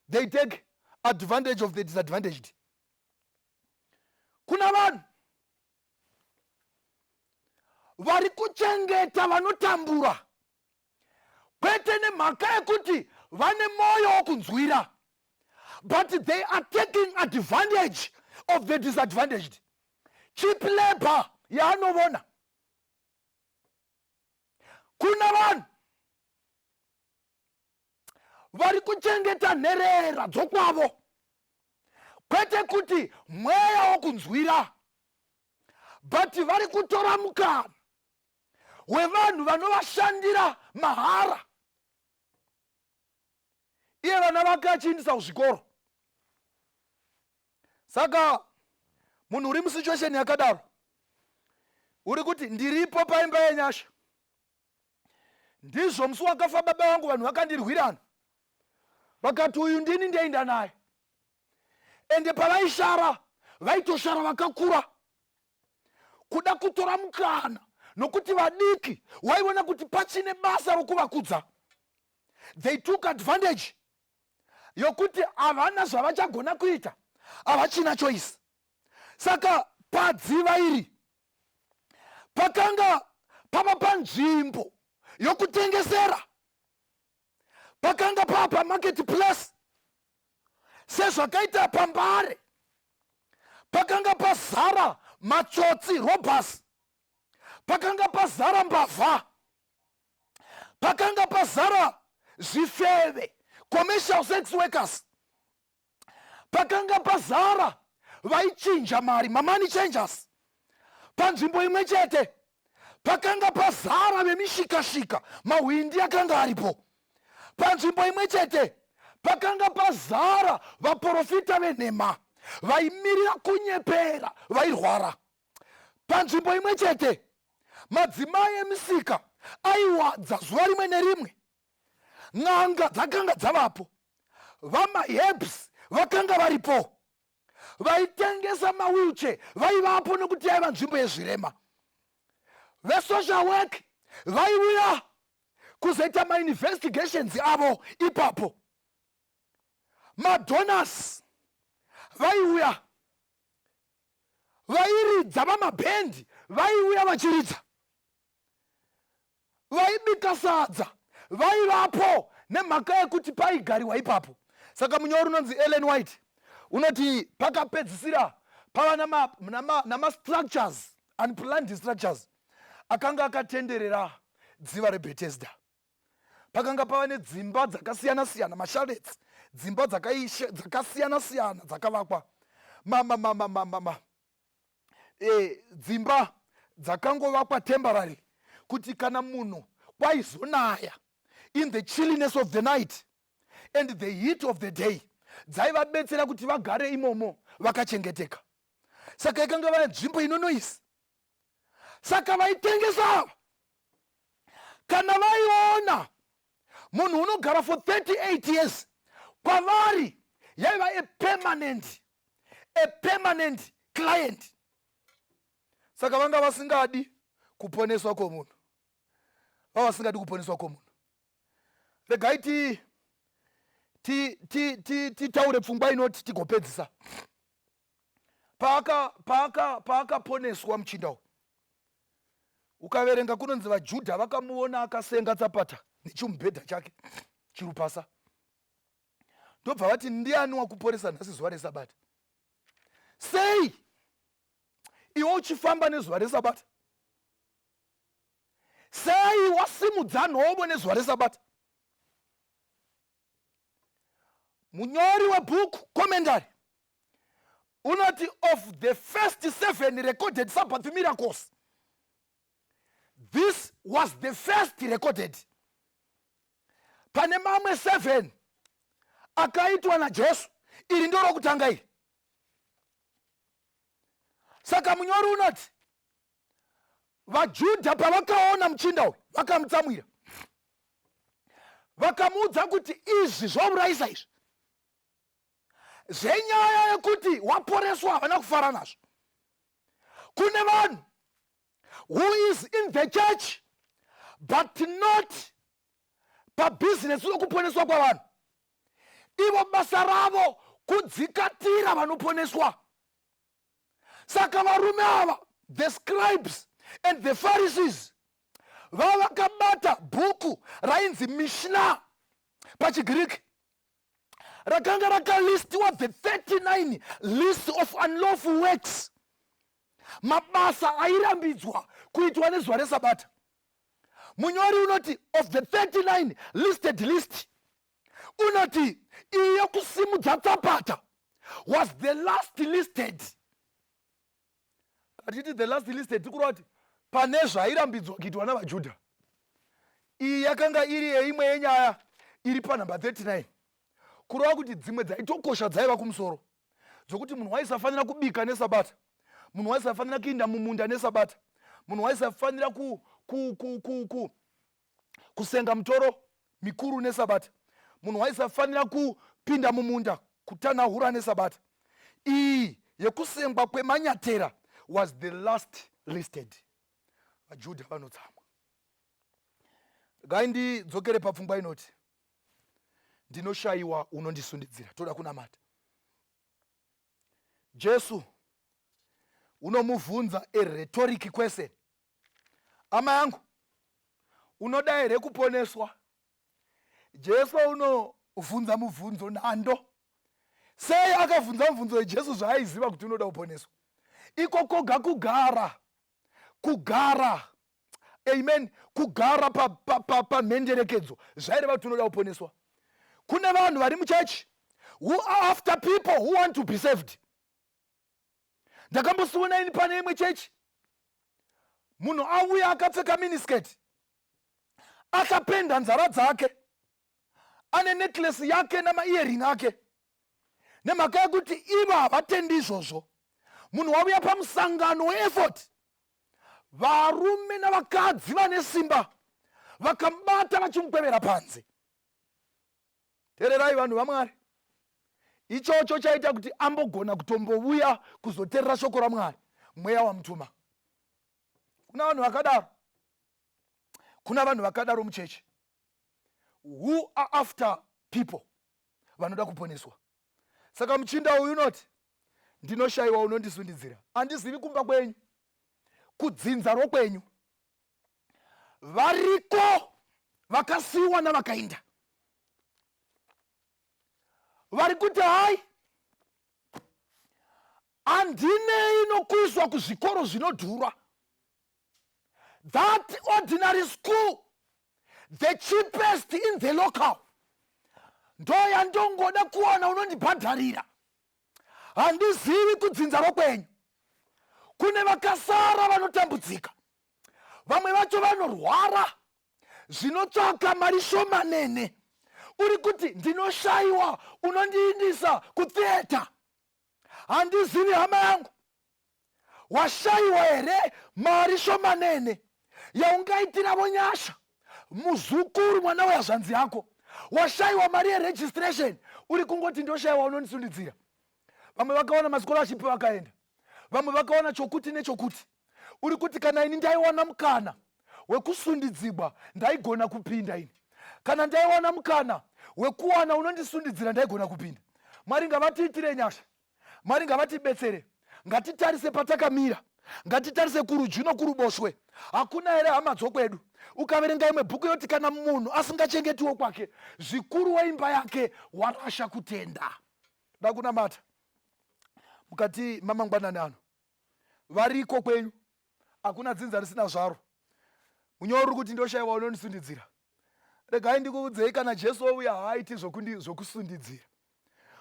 They take advantage of the disadvantaged. Kuna vanhu vari kuchengeta vanotambura kwete nemhaka yekuti vane moyo wokunzwira, but they are taking advantage of the disadvantaged. Cheap labor yaanovona. Kuna vanhu vari kuchengeta nherera dzokwavo kwete kuti mweya wokunzwira, but vari kutora mukana wevanhu vanovashandira mahara. Iye vana vake achiindisa kuzvikoro. Saka munhu uri musituation yakadaro, uri kuti ndiripo paimba yenyasha, ndizvo musi wakafa baba vangu vanhu vakandirwirana, vakati uyu ndini ndienda naye, ende pavaishara vaitoshara vakakura kuda kutora mukana, nokuti vadiki waiona kuti pachine basa rokuvakudza. They took advantage yokuti havana zvavachagona kuita, havachina choice. Saka padziva iri pakanga pava panzvimbo yokutengesera, pakanga pava pamarketplace sezvakaita pambare, pakanga pazara matsotsi, robbers, pakanga pazara mbavha, pakanga pazara zvifeve, commercial sex workers, pakanga pazara vaichinja mari, money changers. Panzvimbo imwe chete pakanga pazara vemishikashika, mahwindi akanga aripo. Panzvimbo imwe chete pakanga pazara vaprofita venhema vaimirira kunyepera, vairwara. Panzvimbo imwe chete madzimai emisika aiwadza zuva rimwe nerimwe. N'anga dzakanga dzavapo, vamaherbs vakanga varipo, vaitengesa mawheelchair vaivapo nokuti yaiva nzvimbo yezvirema. Vesocial work vaiuya kuzoita mainvestigations avo ipapo. Madonors vaiuya, vairidza vamabhendi vaiuya vachiridza, vaibika sadza vaivapo nemhaka yekuti paigariwa ipapo. Saka munyori unonzi Ellen White unoti pakapedzisira pava nama structures and planned structures akanga akatenderera dziva reBethesda. Pakanga pava nedzimba dzakasiyana-siyana, masharets, dzimba dzakasiyana-siyana dzakavakwa, dzimba dzakangovakwa temporary kuti kana munhu kwaizonaya in the chilliness of the night and the heat of the day, dzaivabetsera kuti vagare imomo vakachengeteka. Saka ikanga vane nzvimbo inonoisa. Saka vaitengesa. Kana vaiona munhu unogara for 38 years, kwavari yaiva a permanent client. Saka vanga vasingadi kuponeswa kwomunhu. Vasingadi kuponeswa kwomunhu. Regai titaure pfungwa inoti tigopedzisa. Paakaponeswa muchinda uyu, ukaverenga kunonzi vaJudha vakamuona akasenga tsapata nechimubhedha chake chirupasa. Ndobva vati ndiani wakuporesa nhasi zuva reSabata? Sei iwe uchifamba nezuva reSabata? Sei wasimudza nhovo nezuva reSabata? Munyori webhuku commentary unoti of the first 7 recorded Sabbath miracles, this was the first recorded. Pane mamwe 7 akaitwa naJesu, iri ndiro rokutanga iri. Saka munyori unoti vaJudha pavakaona muchinda uyu vakamutsamwira, vakamuudza kuti izvi zvaurayisa izvi zvenyaya yekuti waporeswa havana kufara nazvo. Kune vanhu who is in the church but not pabusiness yokuponeswa kwavanhu. Ivo basa ravo kudzikatira vanoponeswa. Saka varume ava, the scribes and the Pharisees, vavakabata bhuku rainzi Mishnah pachiGreek, rakanga rakalistiwa the 39 list of unlawful works, mabasa airambidzwa kuitwa nezuva reSabata. Munyori unoti of the 39 listed list, unoti iyo kusimudza tsapata was the last listed. Katiti the last listed tikurati pane zvairambidzwa kuitwa navaJudha. Iyi yakanga iri yeimwe yenyaya iri panhamba 39. Kureva kuti dzimwe dzaitokosha dzaiva kumusoro, dzokuti munhu waisafanira kubika neSabata, munhu waisafanira kuinda mumunda neSabata, munhu waisafanira kusenga mitoro mikuru neSabata, munhu waisafanira kupinda mumunda kutanahura neSabata. Iyi yekusengwa kwemanyatera was the last listed. VaJudha vanotsamwa. Gai ndidzokere papfungwa inoti ndinoshayiwa unondisundidzira, toda kunamata. Jesu unomubvunza a rhetoric question. Ama yangu, unoda here kuponeswa? Jesu unovhunza mubvunzo nhando. Sei akavhunza mubvunzo Jesu zvaaiziva kuti unoda kuponeswa? Iko koga kugara, amen, kugara pamhenderekedzo zvaireva kuti unoda kuponeswa. Kune vanhu vari muchechi who are after people who want to be saved. Ndakambosiona ini pane imwe chechi, munhu auya akapfeka miniskirt, akapenda nzara dzake, ane necklace yake nama-earring ake, nemhaka yekuti ivo havatendi izvozvo. Munhu wauya pamusangano weeffort, varume navakadzi vane simba vakamubata vachimukwevera panze. Tererai vanhu vaMwari, ichocho chaita kuti ambogona kutombouya kuzoteerera shoko raMwari mweya wamutuma. Kuna vanhu vakadaro muchechi who are after people vanoda kuponeswa. Saka muchinda uyu unoti ndinoshayiwa unondisundidzira. Handizivi kumba kwenyu, kudzinza rokwenyu, variko vakasiyiwa navakainda. vari kuti hai handine inokuiswa kuzvikoro zvinodhura. That ordinary school, the cheapest in the local, ndo yandongoda kuwana unondibhadharira. Handizivi kudzinza rokwenyu. Kune vakasara vanotambudzika, vamwe vacho vanorwara zvinotsvaka mari shomanene. Uri kuti ndinoshayiwa unondiindisa kutheater. Handizivi hama yangu, washayiwa here mari shomanene yaungaitira vonyasha muzukuru mwana wezvanzi yako. Washayiwa mari yeregistration, uri kungoti ndoshayiwa unondisundidzira. Vamwe vakaona mascholarship vakaenda, vamwe vakaona chokuti nechokuti. Uri kuti kana ini ndaiwana mukana wekusundidzibwa ndaigona kupinda ini. Kana ndaiwana mukana wekuwana unondisundidzira ndaigona kupinda. Mwari ngavatiitire nyasha, Mwari ngavatibetsere. Ngatitarise patakamira, ngatitarise kurudyi nokuruboshwe. Hakuna here hama dzokwedu ukaverenga imwe bhuku yoti kana munhu asingachengetiwo kwake, zvikuru weimba yake warasha kutenda. Da kunamata mukati mamangwanani ano, variko kwenyu hakuna dzinza risina zvaro. Munyoro uri kuti ndoshayiwa unondisundidzira. Regai ndikuudzei, kana Jesu ouya haaiti zvokusundidzira.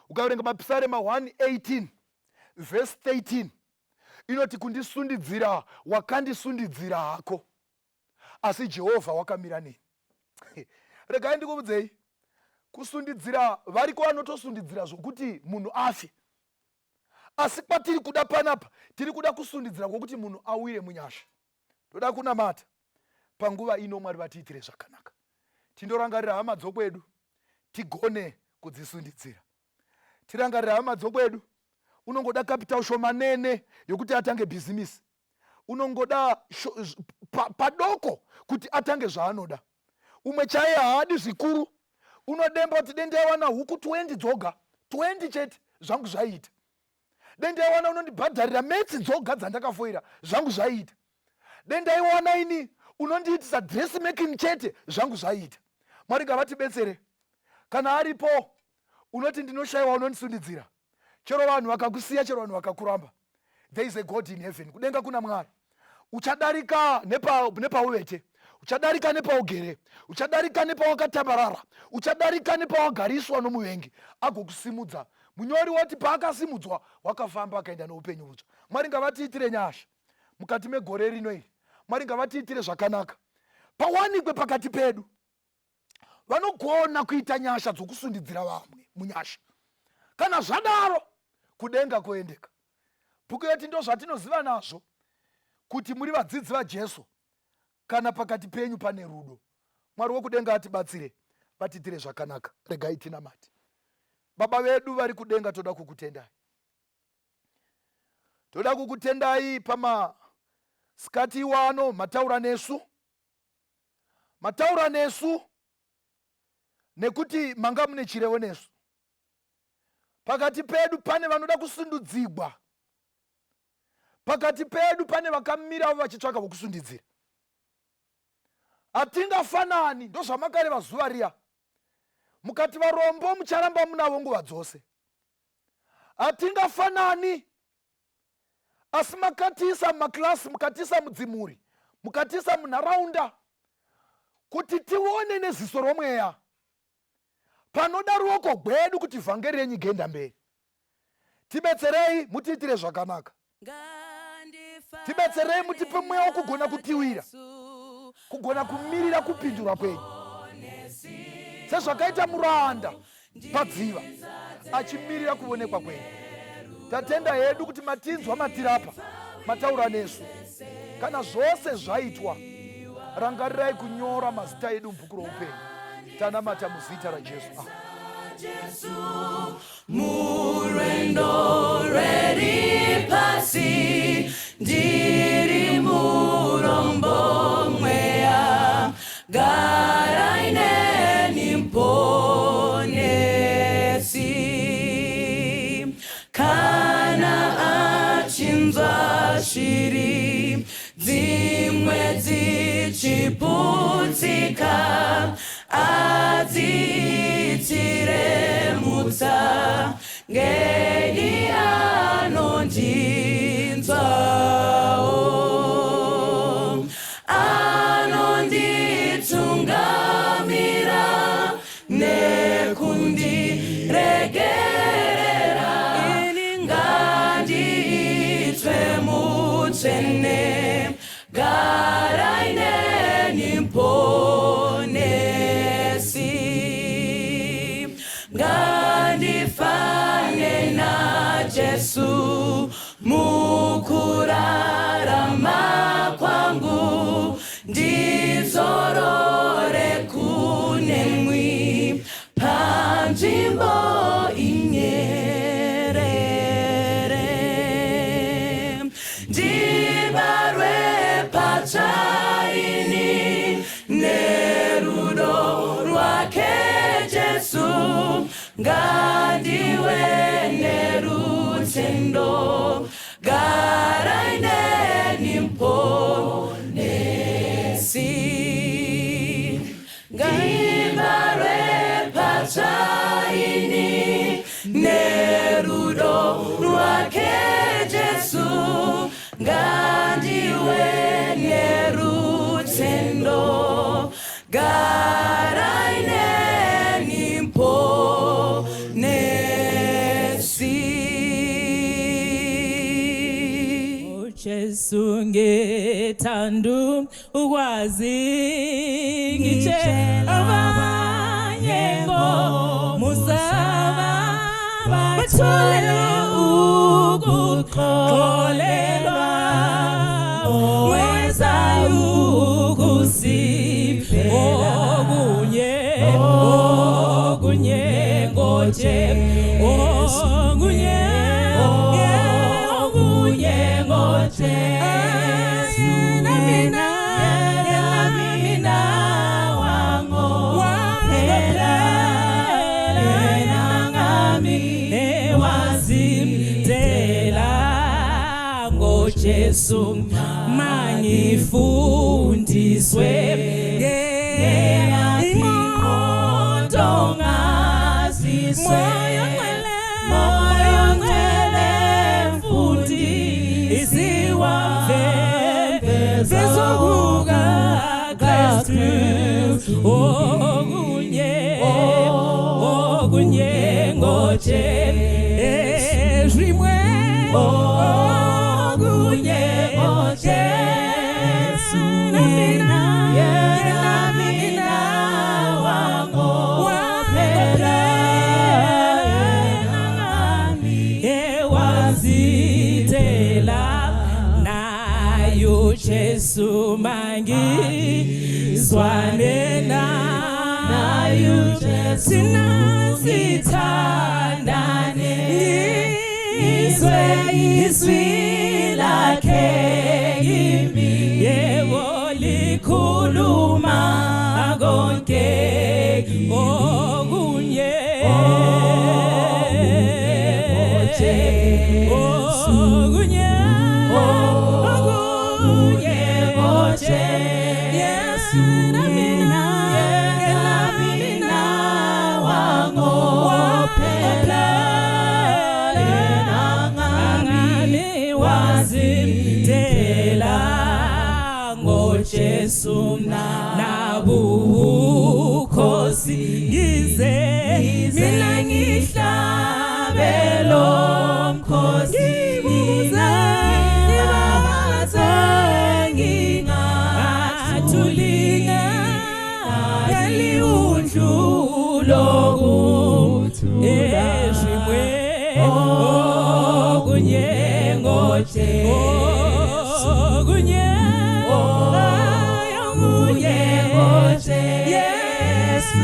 Ukaverenga mapisarema 1:18 verse 13 inoti kundisundidzira wakandisundidzira hako, asi Jehovha wakamira neni. Regai ndikuudzei, kusundidzira variko vanotosundidzira zvokuti munhu afe. Asi kwatiri kuda panapa, tiri kuda kusundidzira kwokuti munhu awire munyasha. Toda kunamata panguva ino Mwari vatiitire zvakanaka. Tindorangarira hama dzokwedu tigone kudzisundidzira. Tirangarira hama dzokwedu, unongoda capital shomanene yokuti atange bhizinisi. Unongoda padoko kuti atange zvaanoda. Umwe chaiye haadi zvikuru, unodemba kuti dendaiwana huku 20 dzoga, 20 chete zvangu zvaita. Dendaiwana unondibhadharira metsi dzoga dzandakafoira, zvangu zvaita. Dendaiwana ini unondiitisa dressmaking chete, zvangu zvaita. Mwari ngavatibetsere. Kana aripo unoti ndinoshayiwa unondisundidzira, chero vanhu vakakusiya, chero vanhu vakakuramba, there is a God in heaven. Kudenga kuna Mwari. Uchadarika nepauvete, uchadarika nepaugere, uchadarika nepawakatambarara, uchadarika nepawagariswa nomuvengi, agokusimudza. Munyori woti paakasimudzwa wakafamba akaenda noupenyu hutsva. Mwari ngavatiitire nyasha mukati megore rino iri. Mwari ngavatiitire zvakanaka. Pawanikwe pakati pedu vanogona kuita nyasha dzokusundidzira vamwe munyasha. Kana zvadaro kudenga koendeka. Bhuku yoti ndo zvatinoziva nazvo kuti muri vadzidzi vaJesu kana pakati penyu pane rudo. Mwari wokudenga atibatsire, vatiitire zvakanaka. Regai tinamate. Baba vedu vari kudenga, toda kukutendai. Toda kukutendai pamasikati iwano, mataura nesu. Mataura nesu nekuti manga mune chirevo nesu. Pakati pedu pane vanoda kusundidzigwa. Pakati pedu pane vakamira vachitsvaka vokusundidzira. Hatingafanani, ndo zvamakareva zuva riya. Mukati varombo mucharamba munavo nguva dzose. Hatingafanani, asi makatisa mumaklasi, mukatisa mudzimuri, mukatisa munharaunda, kuti tione neziso romweya panoda ruoko gwedu kuti vhangeri renyu igenda mberi. Tibetserei, mutiitire zvakanaka. Tibetserei, mutipe mweya wokugona kutiwira, kugona kumirira kupindura kwenyu, sezvakaita muranda padziva achimirira kuonekwa kwenyu. Tatenda hedu kuti matinzwa matirapa, mataura nesu. Kana zvose zvaitwa, rangarirai kunyora mazita edu mubhuku roupenyu. Tanamata muzita raJesu. Jesu murendo reri pasi ndiri murombo mweya garaine nimponesi kana achinzwa shiri dzimwe dzichiputsika adziitire mutsa ngeli anondinzwawo anonditungamira nekundiregerera ngandiitwe mutsvene garaine nimponesi ngandifane naJesu mukurarama kwangu ndizorore kunemwi panzvimbo inyerere ndibarwe patsvaini nerudo rwake Jesu ngandiwe nerutendo garaine nimponesi ndibarwe patsvaini nerudo rwake Jesu ngandiwe nerutendo garaine nimponesi Jesu ngethanda ukwazi ngitshela abanye ngomusaba bathole ukukholelwa wezayo ukusifela okunye ngoje okunye ngoje mina wango waphela nangami ewazimdela ngoJesu mangifundiswe ingqondongaziswe moya ngcwele mfundi isiwaveza Kristu okunye ngoje rimwe okunye ngoje mina wango waphela nami ewazitela nayo Jesu mangizwane nayo Jesu sithandane izwi lakhe kimi yebo likhuluma konke okunye Yesu mina wango waphela nangami wazimdela ngoJesu nabukhosi ngize mina ngihlabelo mkhosi ngibuza ngingathulinga yaliundlulo eshimwe okunye ngoje okunye ngoje Yesu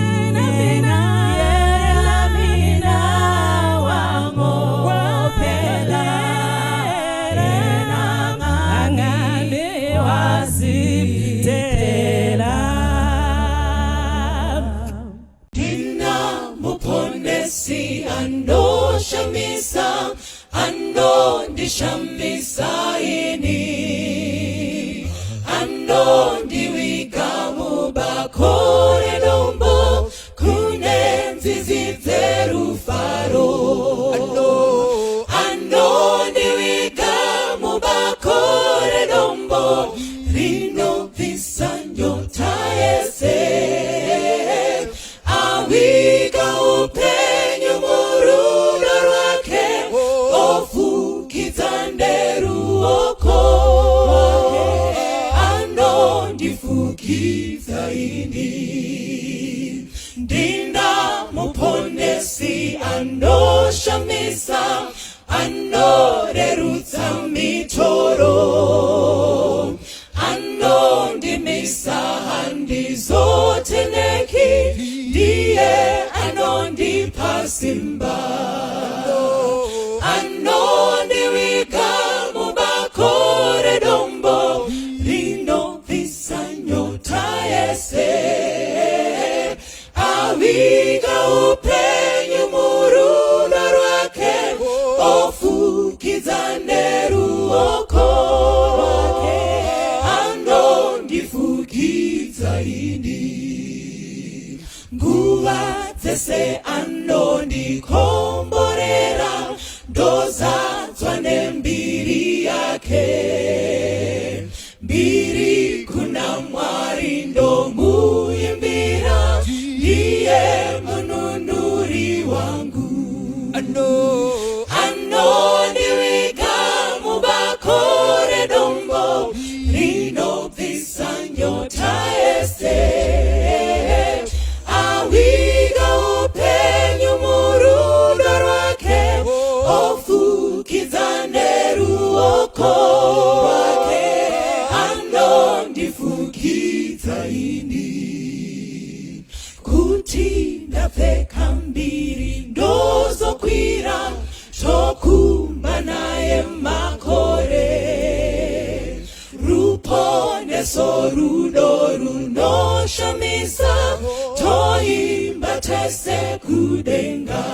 mina wango waphela nangami wazimdela muponesi andoshamisa andondishamisa ini andondiwika mubakore dombo kunenzizi dzerufaro ini. Ndina muponesi anoshamisa, anorerutsa mitoro, anondimisa handizoteneki, ndiye anondipa simba, anondiwika mubakore dombo, rinovisa nyota yese, awiga upenyu muruno rwake, ofukiza neruoko rwake, anondifukiza ini. Nguva dzese anondikomborera, ndozadzwa nembiri yake. Mbiri kuna Mwari ndomuimbira, ndiye mununuri wangu. Anondiwika mubakore dombo, rinobvisa nyota yese, awiga upenyu murudo rwake, ofukidza neruoko rwake, anondifukidza ini. Kuti ndapfeka mbiri ndozokwira, tokumba naye makore, ruponeso rudo runoshamisa, toimba tese kudenga.